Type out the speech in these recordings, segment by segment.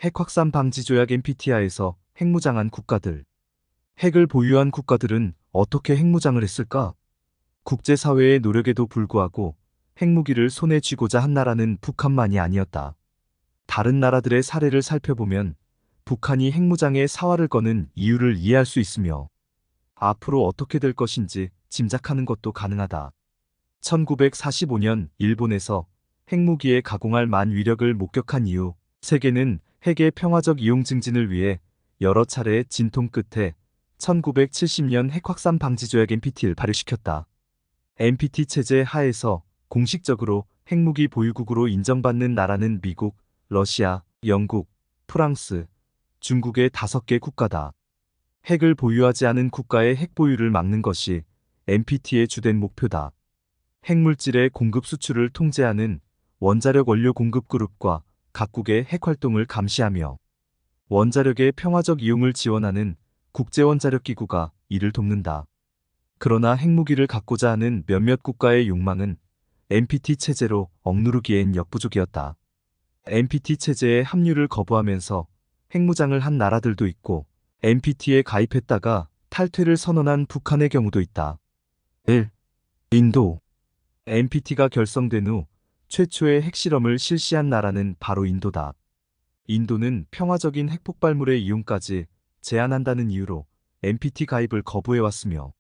핵 확산 방지 조약 NPT하에서 핵무장한 국가들. 핵을 보유한 국가들은 어떻게 핵무장을 했을까? 국제사회의 노력에도 불구하고 핵무기를 손에 쥐고자 한 나라는 북한만이 아니었다. 다른 나라들의 사례를 살펴보면 북한이 핵무장에 사활을 거는 이유를 이해할 수 있으며 앞으로 어떻게 될 것인지 짐작하는 것도 가능하다. 1945년 일본에서 핵무기에 가공할 만위력을 목격한 이후 세계는 핵의 평화적 이용 증진을 위해 여러 차례의 진통 끝에 1970년 핵확산 방지 조약 NPT를 발효시켰다. NPT 체제 하에서 공식적으로 핵무기 보유국으로 인정받는 나라는 미국, 러시아, 영국, 프랑스, 중국의 5개 국가다. 핵을 보유하지 않은 국가의 핵 보유를 막는 것이 NPT의 주된 목표다. 핵물질의 공급 수출을 통제하는 원자력 원료 공급 그룹과 각국의 핵 활동을 감시하며 원자력의 평화적 이용을 지원하는 국제원자력기구가 이를 돕는다. 그러나 핵무기를 갖고자 하는 몇몇 국가의 욕망은 NPT 체제로 억누르기엔 역부족이었다. NPT 체제에 합류를 거부하면서 핵무장을 한 나라들도 있고 NPT에 가입했다가 탈퇴를 선언한 북한의 경우도 있다. 1. 인도. NPT가 결성된 후 최초의 핵실험을 실시한 나라는 바로 인도다. 인도는 평화적인 핵폭발물의 이용까지 제한한다는 이유로 NPT 가입을 거부해왔으며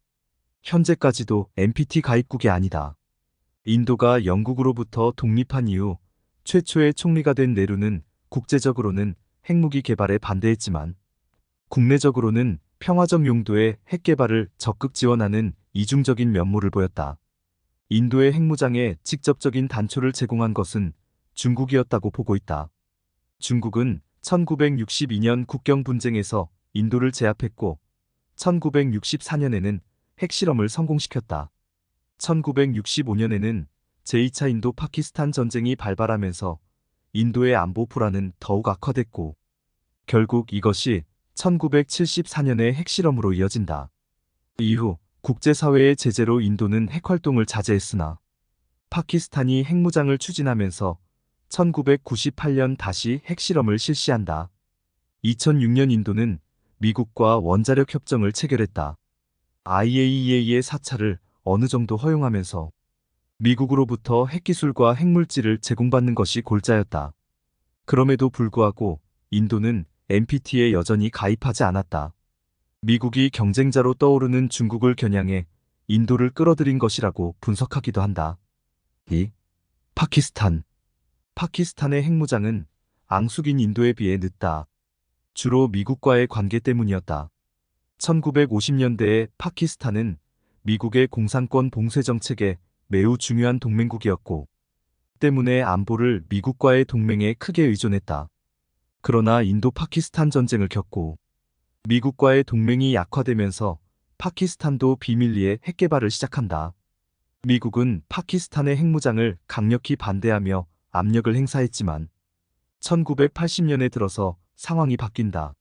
현재까지도 NPT 가입국이 아니다. 인도가 영국으로부터 독립한 이후 최초의 총리가 된 네루는 국제적으로는 핵무기 개발에 반대했지만 국내적으로는 평화적 용도의 핵 개발을 적극 지원하는 이중적인 면모를 보였다. 인도의 핵무장에 직접적인 단초를 제공한 것은 중국이었다고 보고 있다. 중국은 1962년 국경 분쟁에서 인도를 제압했고 1964년에는 핵실험을 성공시켰다. 1965년에는 제2차 인도 파키스탄 전쟁이 발발하면서 인도의 안보 불안은 더욱 악화됐고 결국 이것이 1974년의 핵실험으로 이어진다. 이후 국제사회의 제재로 인도는 핵활동을 자제했으나 파키스탄이 핵무장을 추진하면서 1998년 다시 핵실험을 실시한다. 2006년 인도는 미국과 원자력 협정을 체결했다. IAEA의 사찰을 어느 정도 허용하면서 미국으로부터 핵기술과 핵물질을 제공받는 것이 골자였다. 그럼에도 불구하고 인도는 NPT에 여전히 가입하지 않았다. 미국이 경쟁자로 떠오르는 중국을 겨냥해 인도를 끌어들인 것이라고 분석하기도 한다. 2. 파키스탄. 파키스탄의 핵무장은 앙숙인 인도에 비해 늦다. 주로 미국과의 관계 때문이었다. 1950년대에 파키스탄은 미국의 공산권 봉쇄 정책에 매우 중요한 동맹국이었고 때문에 안보를 미국과의 동맹에 크게 의존했다. 그러나 인도 파키스탄 전쟁을 겪고 미국과의 동맹이 약화되면서 파키스탄도 비밀리에 핵 개발을 시작한다. 미국은 파키스탄의 핵무장을 강력히 반대하며 압력을 행사했지만 1980년에 들어서 상황이 바뀐다.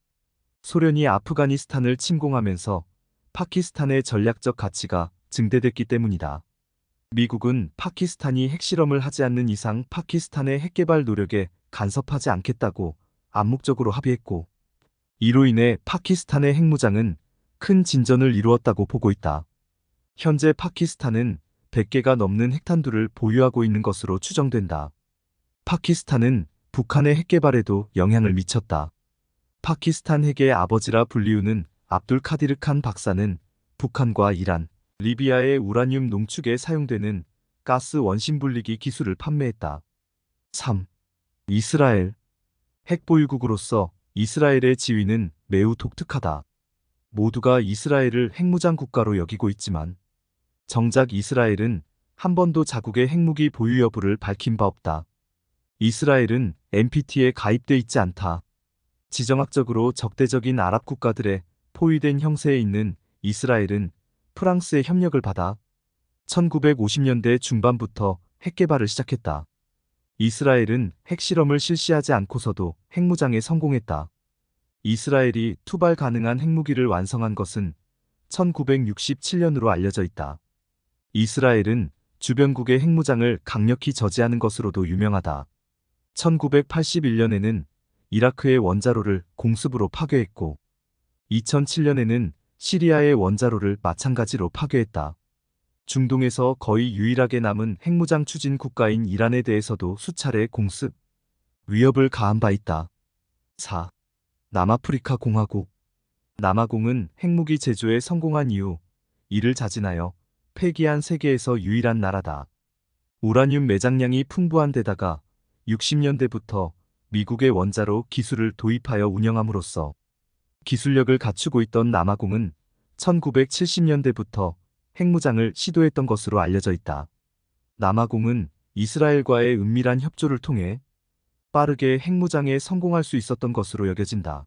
소련이 아프가니스탄을 침공하면서 파키스탄의 전략적 가치가 증대됐기 때문이다. 미국은 파키스탄이 핵실험을 하지 않는 이상 파키스탄의 핵개발 노력에 간섭하지 않겠다고 암묵적으로 합의했고 이로 인해 파키스탄의 핵무장은 큰 진전을 이루었다고 보고 있다. 현재 파키스탄은 100개가 넘는 핵탄두를 보유하고 있는 것으로 추정된다. 파키스탄은 북한의 핵개발에도 영향을 미쳤다. 파키스탄 핵의 아버지라 불리우는 압둘 카디르 칸 박사는 북한과 이란, 리비아의 우라늄 농축에 사용되는 가스 원심 분리기 기술을 판매했다. 3. 이스라엘. 핵보유국으로서 이스라엘의 지위는 매우 독특하다. 모두가 이스라엘을 핵무장 국가로 여기고 있지만 정작 이스라엘은 한 번도 자국의 핵무기 보유 여부를 밝힌 바 없다. 이스라엘은 NPT에 가입돼 있지 않다. 지정학적으로 적대적인 아랍 국가들의 포위된 형세에 있는 이스라엘은 프랑스의 협력을 받아 1950년대 중반부터 핵개발을 시작했다. 이스라엘은 핵실험을 실시하지 않고서도 핵무장에 성공했다. 이스라엘이 투발 가능한 핵무기를 완성한 것은 1967년으로 알려져 있다. 이스라엘은 주변국의 핵무장을 강력히 저지하는 것으로도 유명하다. 1981년에는 이라크의 원자로를 공습으로 파괴했고 2007년에는 시리아의 원자로를 마찬가지로 파괴했다. 중동에서 거의 유일하게 남은 핵무장 추진 국가인 이란에 대해서도 수차례 공습, 위협을 가한 바 있다. 4. 남아프리카 공화국. 남아공은 핵무기 제조에 성공한 이후 이를 자진하여 폐기한 세계에서 유일한 나라다. 우라늄 매장량이 풍부한 데다가 60년대부터 미국의 원자로 기술을 도입하여 운영함으로써 기술력을 갖추고 있던 남아공은 1970년대부터 핵무장을 시도했던 것으로 알려져 있다. 남아공은 이스라엘과의 은밀한 협조를 통해 빠르게 핵무장에 성공할 수 있었던 것으로 여겨진다.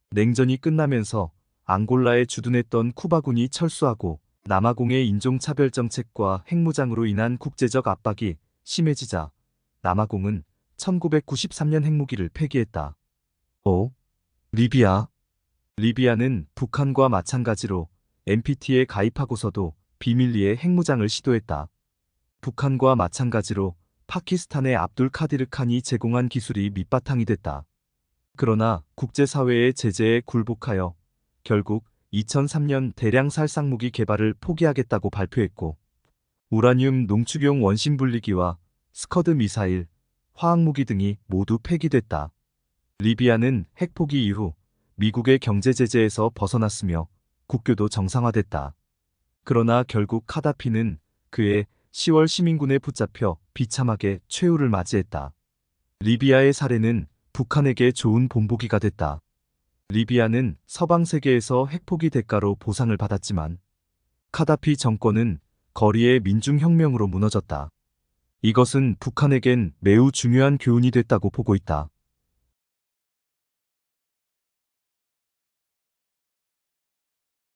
냉전이 끝나면서 앙골라에 주둔했던 쿠바군이 철수하고 남아공의 인종차별 정책과 핵무장으로 인한 국제적 압박이 심해지자 남아공은 1993년 핵무기를 폐기했다. 5. 리비아. 리비아는 북한과 마찬가지로 NPT에 가입하고서도 비밀리에 핵무장을 시도했다. 북한과 마찬가지로 파키스탄의 압둘 카디르 칸이 제공한 기술이 밑바탕이 됐다. 그러나 국제사회의 제재에 굴복하여 결국 2003년 대량 살상무기 개발을 포기하겠다고 발표했고 우라늄 농축용 원심분리기와 스커드 미사일, 화학무기 등이 모두 폐기됐다. 리비아는 핵포기 이후 미국의 경제 제재에서 벗어났으며 국교도 정상화됐다. 그러나 결국 카다피는 그의 10월 시민군에 붙잡혀 비참하게 최후를 맞이했다. 리비아의 사례는 북한에게 좋은 본보기가 됐다. 리비아는 서방 세계에서 핵포기 대가로 보상을 받았지만 카다피 정권은 거리의 민중혁명으로 무너졌다. 이것은 북한에겐 매우 중요한 교훈이 됐다고 보고 있다.